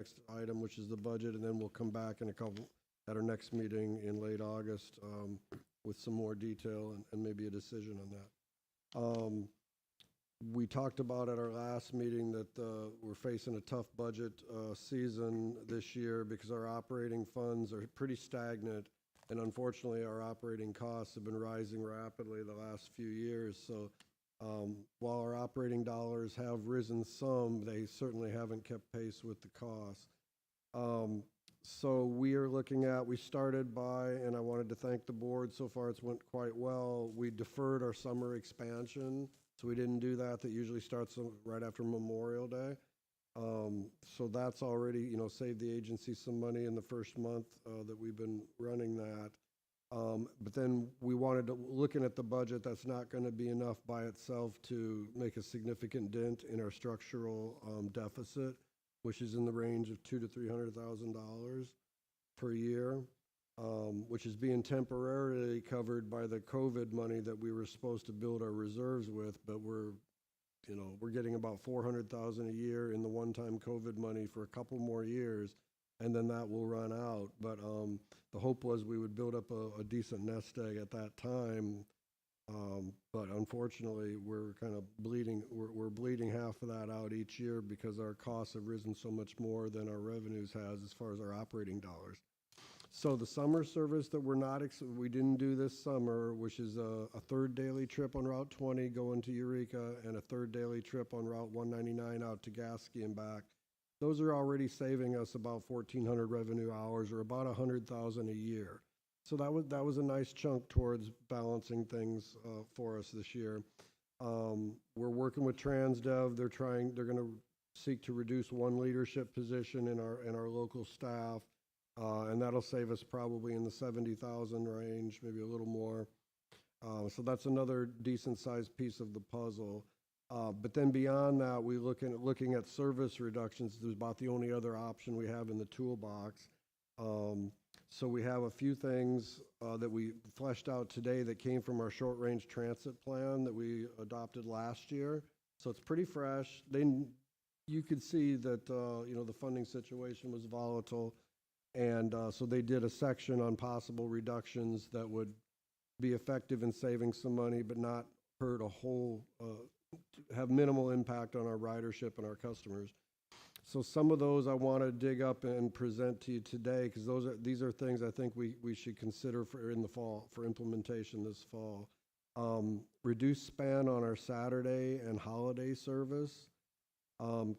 next item, which is the budget, and then we'll come back at our next meeting in late August with some more detail and maybe a decision on that. We talked about at our last meeting that we're facing a tough budget season this year because our operating funds are pretty stagnant, and unfortunately our operating costs have been rising rapidly the last few years. So while our operating dollars have risen some, they certainly haven't kept pace with the costs. So we are looking at, we started by, and I wanted to thank the board, so far it's went quite well, we deferred our summer expansion. So we didn't do that. That usually starts right after Memorial Day. So that's already, saved the agency some money in the first month that we've been running that. But then we wanted to, looking at the budget, that's not going to be enough by itself to make a significant dent in our structural deficit, which is in the range of $200,000 to $300,000 per year. Which is being temporarily covered by the COVID money that we were supposed to build our reserves with, but we're getting about $400,000 a year in the one-time COVID money for a couple more years, and then that will run out. But the hope was we would build up a decent nest egg at that time. But unfortunately, we're kind of bleeding. We're bleeding half of that out each year because our costs have risen so much more than our revenues has as far as our operating dollars. So the summer service that we didn't do this summer, which is a third daily trip on Route 20 going to Eureka and a third daily trip on Route 199 out to Gasky and back. Those are already saving us about 1,400 revenue hours, or about 100,000 a year. So that was a nice chunk towards balancing things for us this year. We're working with TransDev. They're going to seek to reduce one leadership position in our local staff. And that'll save us probably in the 70,000 range, maybe a little more. So that's another decent sized piece of the puzzle. But then beyond that, we looking at service reductions. There's about the only other option we have in the toolbox. So we have a few things that we fleshed out today that came from our short range transit plan that we adopted last year. So it's pretty fresh. You could see that the funding situation was volatile. And so they did a section on possible reductions that would be effective in saving some money, but not hurt have minimal impact on our ridership and our customers. So some of those I want to dig up and present to you today, because these are things I think we should consider in the fall, for implementation this fall. Reduce span on our Saturday and holiday service.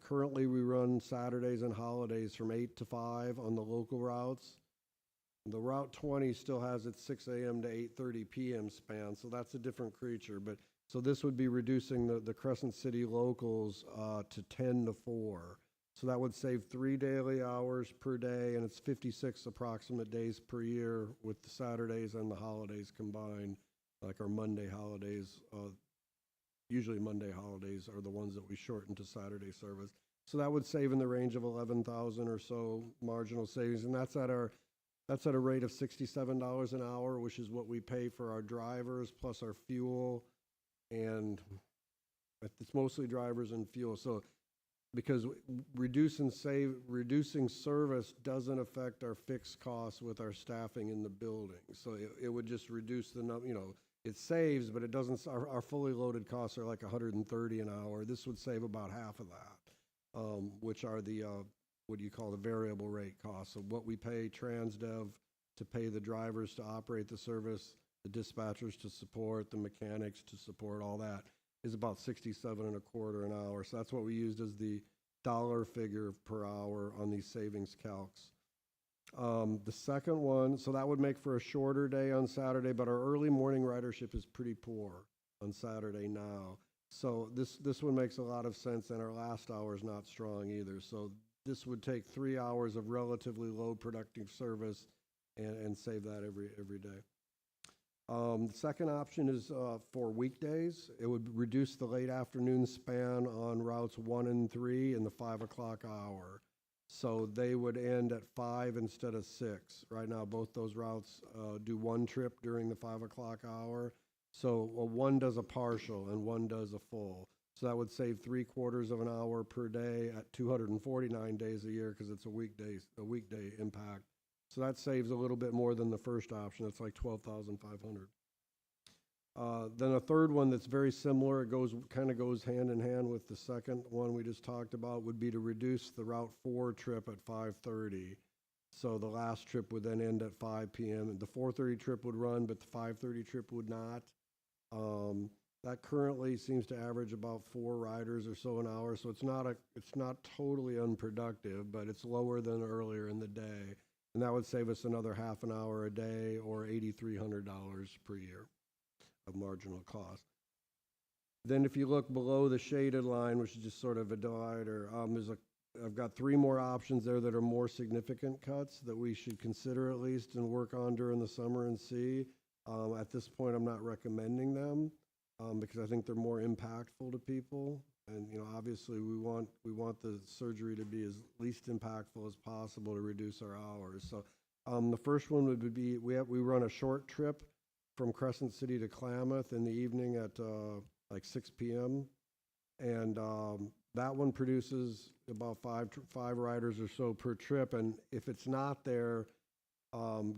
Currently, we run Saturdays and holidays from 8 to 5 on the local routes. The Route 20 still has its 6 a.m. to 8:30 p.m. span, so that's a different creature. But so this would be reducing the Crescent City locals to 10 to 4. So that would save 3 daily hours per day, and it's 56 approximate days per year with the Saturdays and the holidays combined, like our Monday holidays. Usually Monday holidays are the ones that we shorten to Saturday service. So that would save in the range of 11,000 or so marginal savings, and that's at a rate of $67 an hour, which is what we pay for our drivers plus our fuel, and it's mostly drivers and fuel. So because reducing service doesn't affect our fixed costs with our staffing in the building, so it would just reduce the number. It saves, but it doesn't. Our fully loaded costs are like $130 an hour. This would save about half of that, which are the what do you call the variable rate costs? So what we pay TransDev to pay the drivers to operate the service, the dispatchers to support, the mechanics to support, all that is about $67.25 an hour. So that's what we used as the dollar figure per hour on these savings calcs. The second one, so that would make for a shorter day on Saturday, but our early morning ridership is pretty poor on Saturday now. So this one makes a lot of sense, and our last hour is not strong either. So this would take 3 hours of relatively low productive service and save that every day. The second option is for weekdays. It would reduce the late afternoon span on routes 1 and 3 in the 5 o'clock hour. So they would end at 5 instead of 6. Right now, both those routes do one trip during the 5 o'clock hour. So one does a partial and one does a full. So that would save 3/4 of an hour per day at 249 days a year because it's a weekday impact. So that saves a little bit more than the first option. It's like 12,500. Then a third one that's very similar, it kind of goes hand in hand with the second one we just talked about, would be to reduce the Route 4 trip at 5:30. So the last trip would then end at 5 p.m. And the 4:30 trip would run, but the 5:30 trip would not. That currently seems to average about 4 riders or so an hour, so it's not totally unproductive, but it's lower than earlier in the day, and that would save us another half an hour a day or $8,300 per year of marginal cost. Then if you look below the shaded line, which is just sort of a divider, I've got 3 more options there that are more significant cuts that we should consider at least and work on during the summer and see. At this point, I'm not recommending them. Because I think they're more impactful to people, and obviously we want the surgery to be as least impactful as possible to reduce our hours. So the first one would be we run a short trip from Crescent City to Klamath in the evening at like 6 p.m. and that one produces about five riders or so per trip, and if it's not there,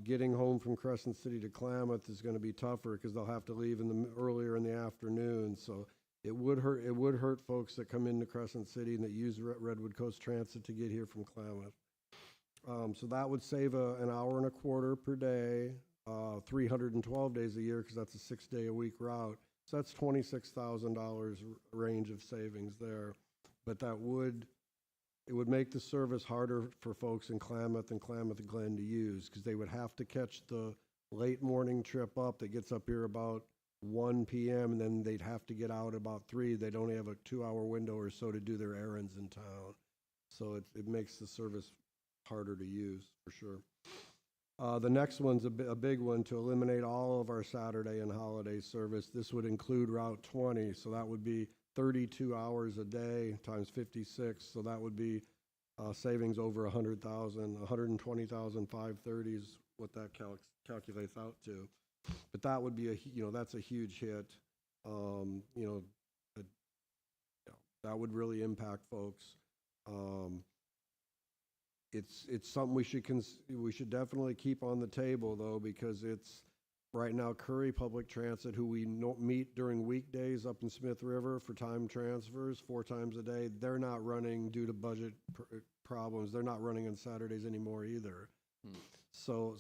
getting home from Crescent City to Klamath is going to be tougher because they'll have to leave earlier in the afternoon. So it would hurt folks that come into Crescent City and that use Redwood Coast Transit to get here from Klamath. So that would save an hour and a quarter per day, 312 days a year because that's a 6-day-a-week route. So that's $26,000 range of savings there. But it would make the service harder for folks in Klamath and Klamath Glen to use because they would have to catch the late morning trip up that gets up here about 1 p.m. and then they'd have to get out about 3. They'd only have a 2-hour window or so to do their errands in town. So it makes the service harder to use for sure. The next one's a big one, to eliminate all of our Saturday and holiday service. This would include Route 20, so that would be 32 hours a day times 56, so that would be savings over 100,000, 120,530 is what that calculates out to. But that would be that's a huge hit. That would really impact folks. It's something we should definitely keep on the table though, because it's right now Curry Public Transit, who we meet during weekdays up in Smith River for time transfers 4 times a day, they're not running due to budget problems. They're not running on Saturdays anymore either. So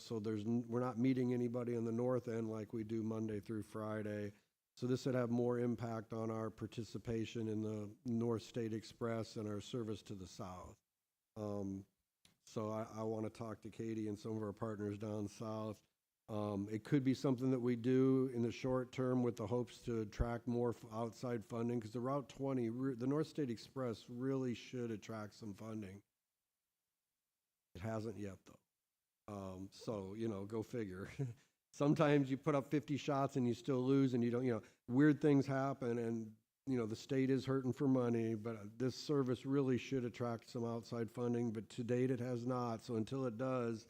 we're not meeting anybody on the north end like we do Monday through Friday. So this would have more impact on our participation in the North State Express and our service to the south. So I want to talk to Katie and some of our partners down south. It could be something that we do in the short term with the hopes to attract more outside funding, because the Route 20, the North State Express really should attract some funding. It hasn't yet though. So, go figure. Sometimes you put up 50 shots and you still lose and you don't, weird things happen and, the state is hurting for money, but this service really should attract some outside funding, but to date it has not. So until it does,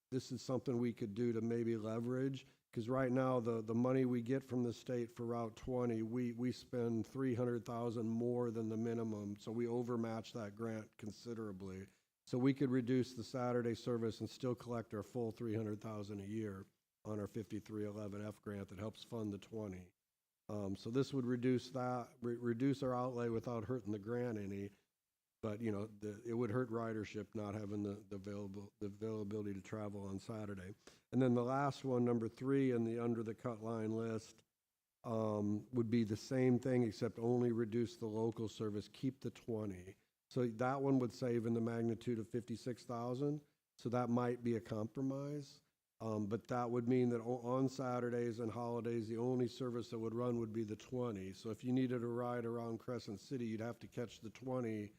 this is something we could do to maybe leverage, because right now the money we get from the state for Route 20, we spend $300,000 more than the minimum, so we overmatch that grant considerably. So we could reduce the Saturday service and still collect our full $300,000 a year on our 5311F grant that helps fund the 20. So this would reduce our outlay without hurting the grant any. But it would hurt ridership not having the availability to travel on Saturday. And then the last one, number 3 in the under the cut line list, would be the same thing except only reduce the local service, keep the 20. So that one would save in the magnitude of $56,000. So that might be a compromise. But that would mean that on Saturdays and holidays, the only service that would run would be the 20. So if you needed a ride around Crescent City, you'd have to catch the 20.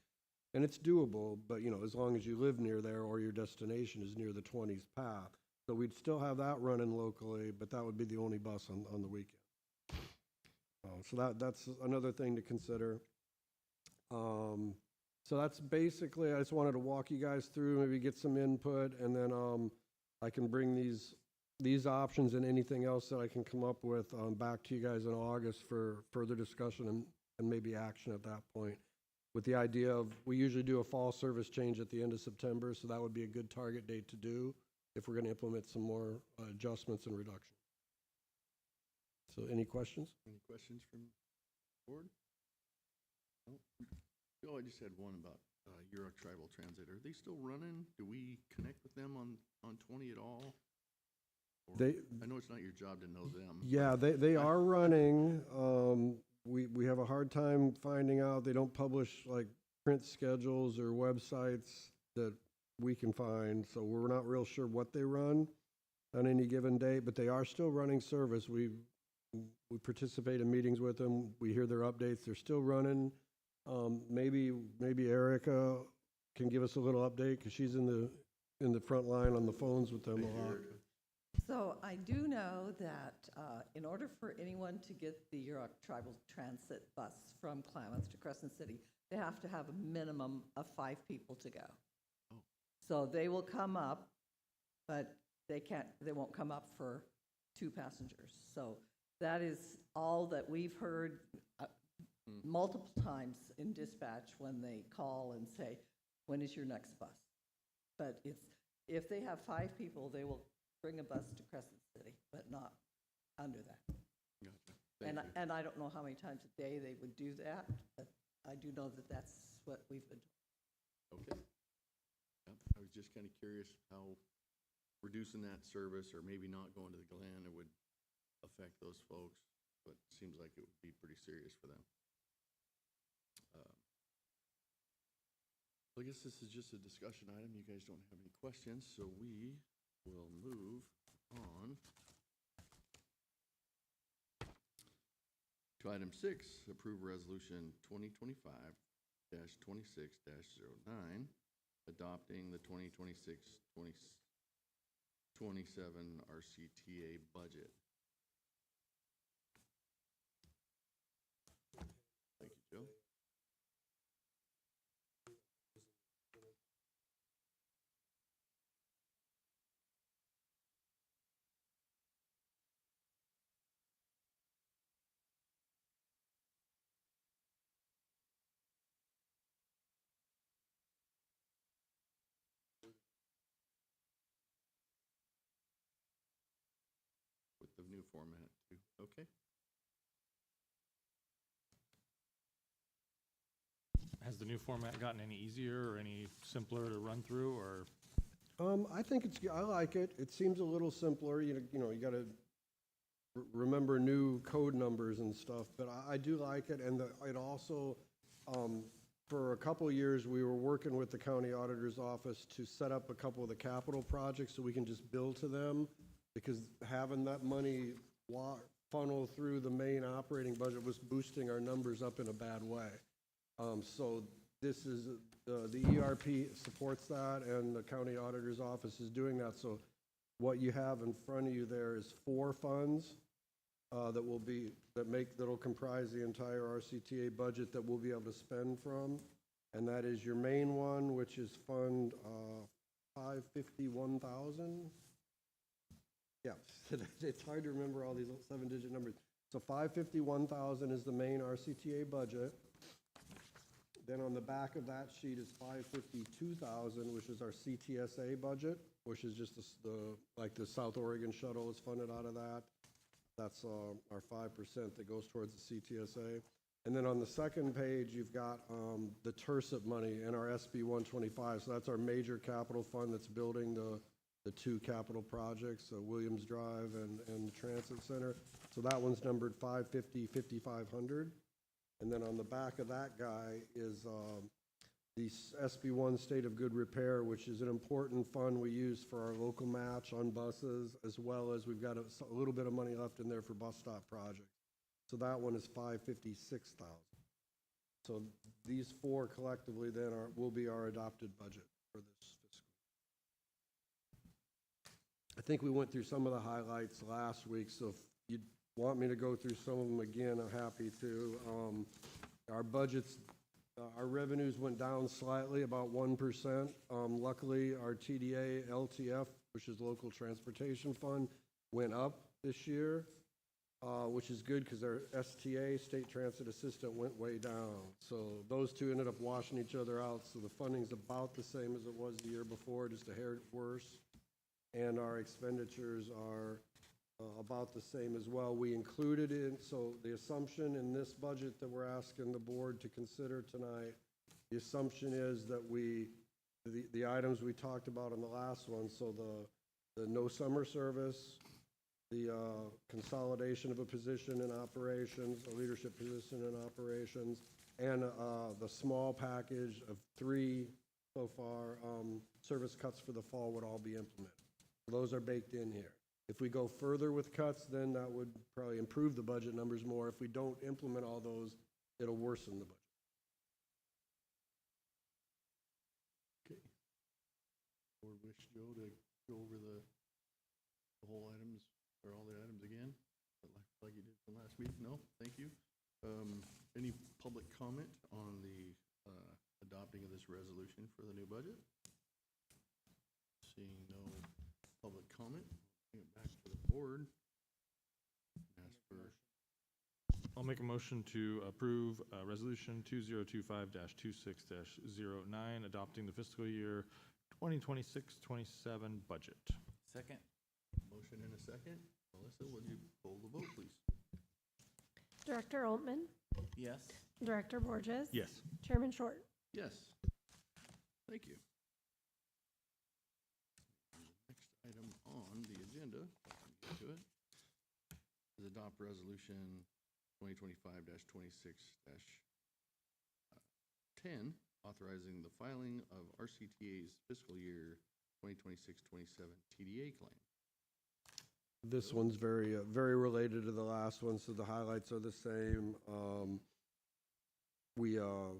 And it's doable, but as long as you live near there or your destination is near the 20's path. So we'd still have that running locally, but that would be the only bus on the weekend. So that's another thing to consider. So that's basically, I just wanted to walk you guys through, maybe get some input, and then I can bring these options and anything else that I can come up with back to you guys in August for further discussion and maybe action at that point. With the idea of, we usually do a fall service change at the end of September, so that would be a good target date to do if we're going to implement some more adjustments and reductions. So any questions? Any questions from the board? No? Oh, I just had one about Yurok Tribal Transit. Are they still running? Do we connect with them on 20 at all? Or, I know it's not your job to know them. Yeah, they are running. We have a hard time finding out. They don't publish like print schedules or websites that we can find, so we're not real sure what they run on any given day, but they are still running service. We participate in meetings with them. We hear their updates. They're still running. Maybe Erica can give us a little update because she's in the front line on the phones with them a lot. So I do know that in order for anyone to get the Yurok Tribal Transit bus from Klamath to Crescent City, they have to have a minimum of 5 people to go. Oh. So they will come up, but they won't come up for 2 passengers. So that is all that we've heard multiple times in dispatch when they call and say, when is your next bus? But if they have 5 people, they will bring a bus to Crescent City, but not under that. Gotcha. And I don't know how many times a day they would do that, but I do know that that's what we've been doing. Okay. Yep. I was just kind of curious how reducing that service or maybe not going to the Glen would affect those folks, but it seems like it would be pretty serious for them. I guess this is just a discussion item. You guys don't have any questions, so we will move on to item 6, approve resolution 2025-26-09, adopting the 2026-27 RCTA budget. Thank you, Joe. With the new format too. Okay. Has the new format gotten any easier or any simpler to run through, or? I think I like it. It seems a little simpler. You got to remember new code numbers and stuff, but I do like it. And it also, for a couple of years, we were working with the county auditor's office to set up a couple of the capital projects so we can just bill to them, because having that money funnel through the main operating budget was boosting our numbers up in a bad way. So this is, the ERP supports that, and the county auditor's office is doing that. So what you have in front of you there is 4 funds that'll comprise the entire RCTA budget that we'll be able to spend from. And that is your main one, which is Fund 551,000. Yeah, it's hard to remember all these 7-digit numbers. So 551,000 is the main RCTA budget. Then on the back of that sheet is 552,000, which is our CTSA budget, which is just like the South Oregon shuttle is funded out of that. That's our 5% that goes towards the CTSA. And then on the second page, you've got the TERSIP money and our SB 125. So that's our major capital fund that's building the 2 capital projects, Williams Drive and the Transit Center. So that one's numbered 550, 5500. And then on the back of that guy is the SB1 State of Good Repair, which is an important fund we use for our local match on buses, as well as we've got a little bit of money left in there for bus stop projects. So that one is 556,000. So these 4 collectively then will be our adopted budget for this fiscal. I think we went through some of the highlights last week, so if you want me to go through some of them again, I'm happy to. Our budgets, our revenues went down slightly, about 1%. Luckily, our TDA, LTF, which is Local Transportation Fund, went up this year. which is good because our STA, State Transit Assistant, went way down. So those two ended up washing each other out. So the funding's about the same as it was the year before, just a hair worse. And our expenditures are about the same as well. We included in, so the assumption in this budget that we're asking the board to consider tonight, the assumption is that the items we talked about in the last one, so the no summer service, the consolidation of a position in operations, a leadership position in operations, and the small package of 3 so far service cuts for the fall would all be implemented. Those are baked in here. If we go further with cuts, then that would probably improve the budget numbers more. If we don't implement all those, it'll worsen the budget. Okay. Board wish Joe to go over the whole items, or all the items again, like you did from last week? No, thank you. Any public comment on the adopting of this resolution for the new budget? Seeing no public comment, bring it back to the board. Ask for, I'll make a motion to approve Resolution 2025-26-09, adopting the fiscal year 2026-27 budget. Second. motion in a second. Melissa, would you poll the vote, please? Director Altman, Yes. Director Borges, Yes. Chairman Short. Yes. Thank you. Next item on the agenda, if I can get to it, is adopt resolution 2025-26-10, authorizing the filing of RCTA's fiscal year 2026-27 TDA claim. This one's very, very related to the last one, so the highlights are the same. We're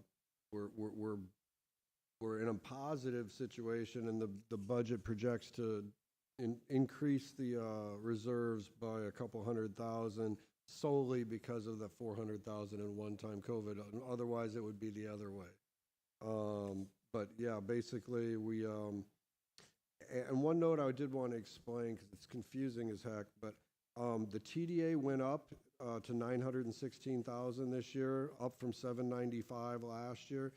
in a positive situation, and the budget projects to increase the reserves by a couple $100,000 solely because of the $400,000 in one-time COVID. Otherwise, it would be the other way. But yeah, basically, we. And one note I did want to explain, because it's confusing as heck, but the TDA went up to $916,000 this year, up from $795 last year.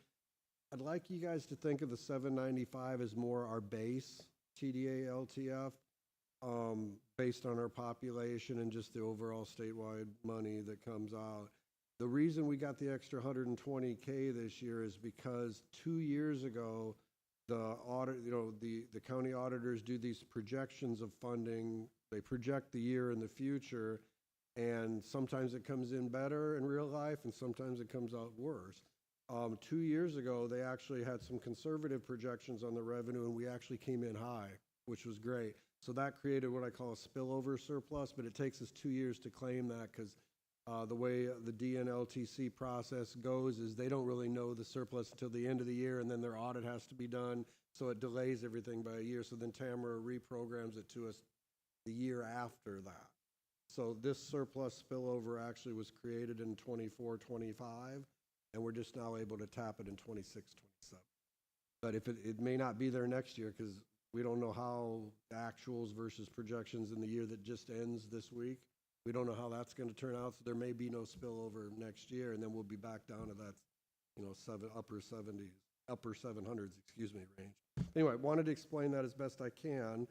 I'd like you guys to think of the $795 as more our base TDA LTF, based on our population and just the overall statewide money that comes out. The reason we got the extra $120K this year is because 2 years ago, the county auditors do these projections of funding. They project the year in the future, and sometimes it comes in better in real life, and sometimes it comes out worse. 2 years ago, they actually had some conservative projections on the revenue, and we actually came in high, which was great. So that created what I call a spillover surplus, but it takes us 2 years to claim that, because the way the DNLTC process goes is they don't really know the surplus until the end of the year, and then their audit has to be done, so it delays everything by a year. So then Tamara reprograms it to us the year after that. So this surplus spillover actually was created in 24-25, and we're just now able to tap it in 26-27. But if it may not be there next year, because we don't know how the actuals versus projections in the year that just ends this week. We don't know how that's going to turn out, so there may be no spillover next year, and then we'll be back down to that, upper 700s, range. Anyway, wanted to explain that as best I can.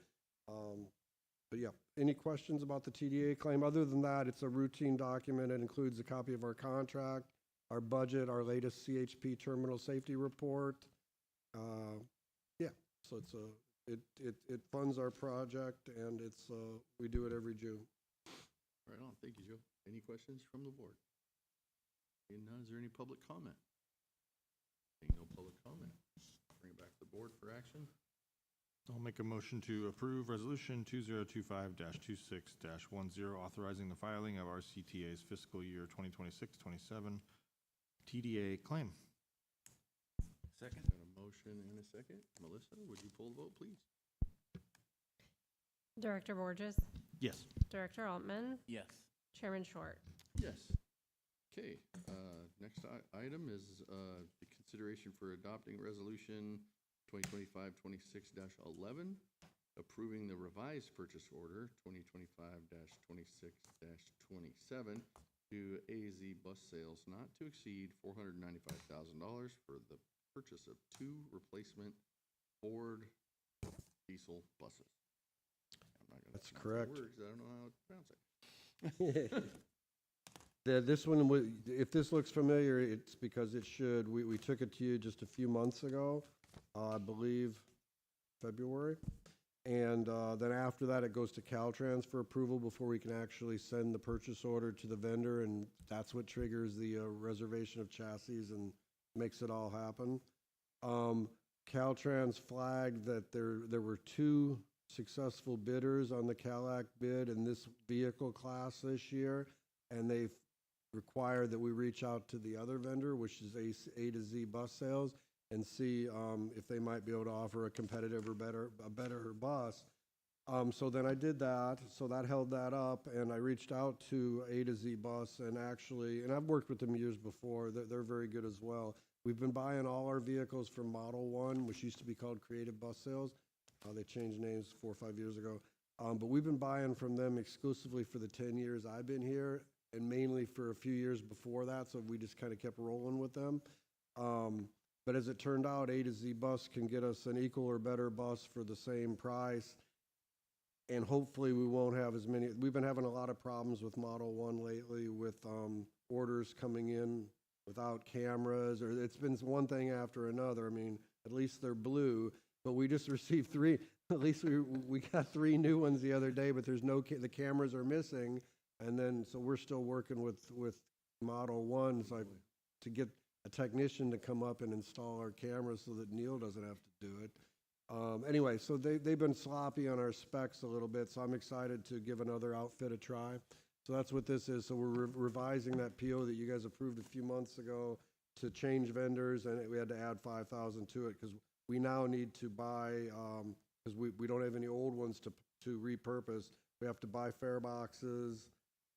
But yeah, any questions about the TDA claim? Other than that, it's a routine document. It includes a copy of our contract, our budget, our latest CHP terminal safety report. So it funds our project, and we do it every June. Right on. Thank you, Joe. Any questions from the board? Seeing none, is there any public comment? Seeing no public comment, bring it back to the board for action. I'll make a motion to approve Resolution 2025-26-10, authorizing the filing of RCTA's fiscal year 2026-27 TDA claim. Second. Got a motion and a second. Melissa, would you poll the vote, please? Director Borges, Yes. Director Altman, Yes. Chairman Short. Yes. Okay, next item is the consideration for adopting resolution 2025-26-11, approving the revised purchase order 2025-26-27 to AZ Bus Sales not to exceed $495,000 for the purchase of 2 replacement Ford diesel buses. I'm not gonna That's pronounce the correct. word 'cause I don't know how to pronounce it. This one, if this looks familiar, it's because it should. We took it to you just a few months ago, I believe February. And then after that, it goes to Caltrans for approval before we can actually send the purchase order to the vendor. And that's what triggers the reservation of chassis and makes it all happen. Caltrans flagged that there were 2 successful bidders on the Calac bid in this vehicle class this year. And they've required that we reach out to the other vendor, which is A to Z Bus Sales, and see if they might be able to offer a competitive or a better bus. So then I did that, so that held that up, and I reached out to A to Z Bus, and I've worked with them years before, they're very good as well. We've been buying all our vehicles from Model 1, which used to be called Creative Bus Sales. They changed names 4 or 5 years ago. But we've been buying from them exclusively for the 10 years I've been here, and mainly for a few years before that, so we just kind of kept rolling with them. But as it turned out, A to Z Bus can get us an equal or better bus for the same price, and hopefully we won't have as many. We've been having a lot of problems with Model 1 lately with orders coming in without cameras, or it's been one thing after another. I mean, at least they're blue, but we just received 3. At least we got 3 new ones the other day, but there's the cameras are missing. And then, so we're still working with Model 1 to get a technician to come up and install our cameras so that Neil doesn't have to do it. Anyway, so they've been sloppy on our specs a little bit, so I'm excited to give another outfit a try. So that's what this is. So we're revising that PO that you guys approved a few months ago to change vendors, and we had to add $5,000 to it because we now need to buy, because we don't have any old ones to repurpose. We have to buy fare boxes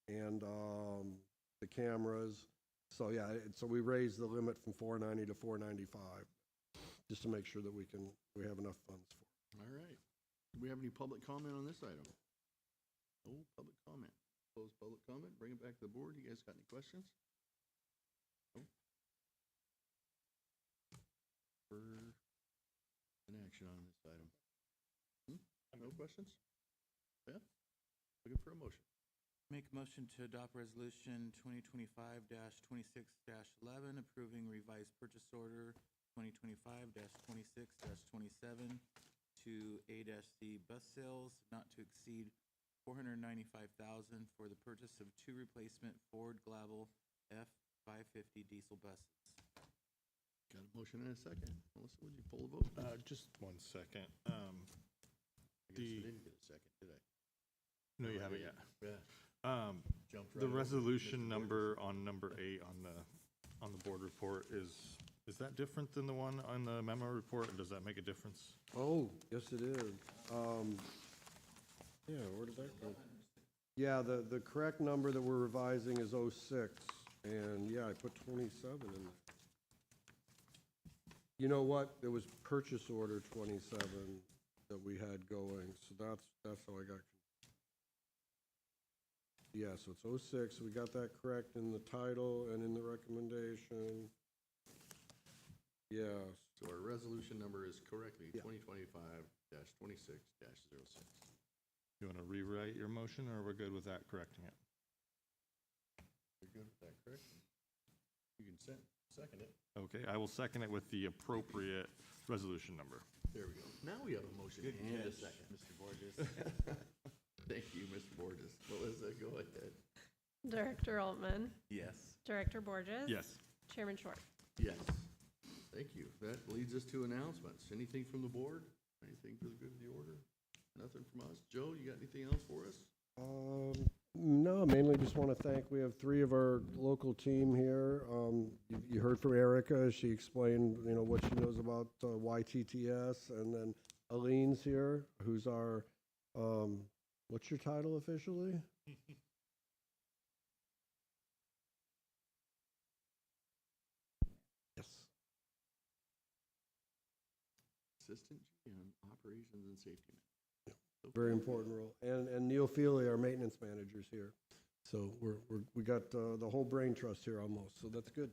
and the cameras. So yeah, so we raised the limit from $490 to $495, just to make sure that we have enough funds for it. All right. Do we have any public comment on this item? No public comment. Close public comment, bring it back to the board. You guys got any questions? No? For an action on this item. No questions? Yeah? Looking for a motion. Make a motion to adopt resolution 2025-26-11, approving revised purchase order 2025-26-27 to A-Z Bus Sales not to exceed $495,000 for the purchase of 2 replacement Ford Glavel F-550 diesel buses. Got a motion and a second. Melissa, would you pull the vote? Just 1 second. I guess I didn't get a second, did I? No, you haven't yet. Yeah. Jumped right The over resolution Mr. number on number 8 on the board report is that different than the one on the memo report, or does that make a difference? Oh, yes, it is. Yeah, where did that go? Yeah, the correct number that we're revising is 06, and yeah, I put 27 in there. You know what? It was purchase order 27 that we had going, so that's how I got. Yeah, so it's 06, we got that correct in the title and in the recommendation. Yeah. So our resolution number is correctly Yeah. 2025-26-06. You want to rewrite your motion, or we're good with that correcting it? You're good with that, correct? You can second it. Okay, I will second it with the appropriate resolution number. There we go. Now we have a motion Good and a catch, second. Mr. Borges. Thank you, Mr. Borges. Melissa, go ahead. Director Altman, Yes. Director Borges. Yes. Chairman Short. Yes. Thank you. That leads us to announcements. Anything from the board? Anything for the good of the order? Nothing from us. Joe, you got anything else for us? No, mainly just want to thank, we have 3 of our local team here. You heard from Erica, she explained, what she knows about YTTS, and then Aline's here, who's our, what's your title officially? Yes. Assistant GM, Operations and Safety Manager. very important role. And Neil Feely, our maintenance manager's here. So we got the whole brain trust here almost, so that's good.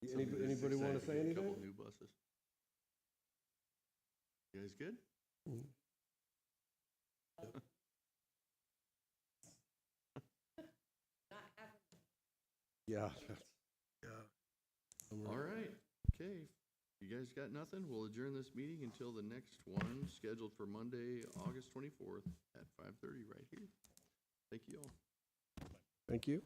Something that's Anybody want to exciting, say a couple anything? new buses. You guys good? Yeah, yeah. All right, okay. You guys got nothing? we'll adjourn this meeting until the next one, scheduled for Monday, August 24th at 5:30 right here. Thank you all. Thank you.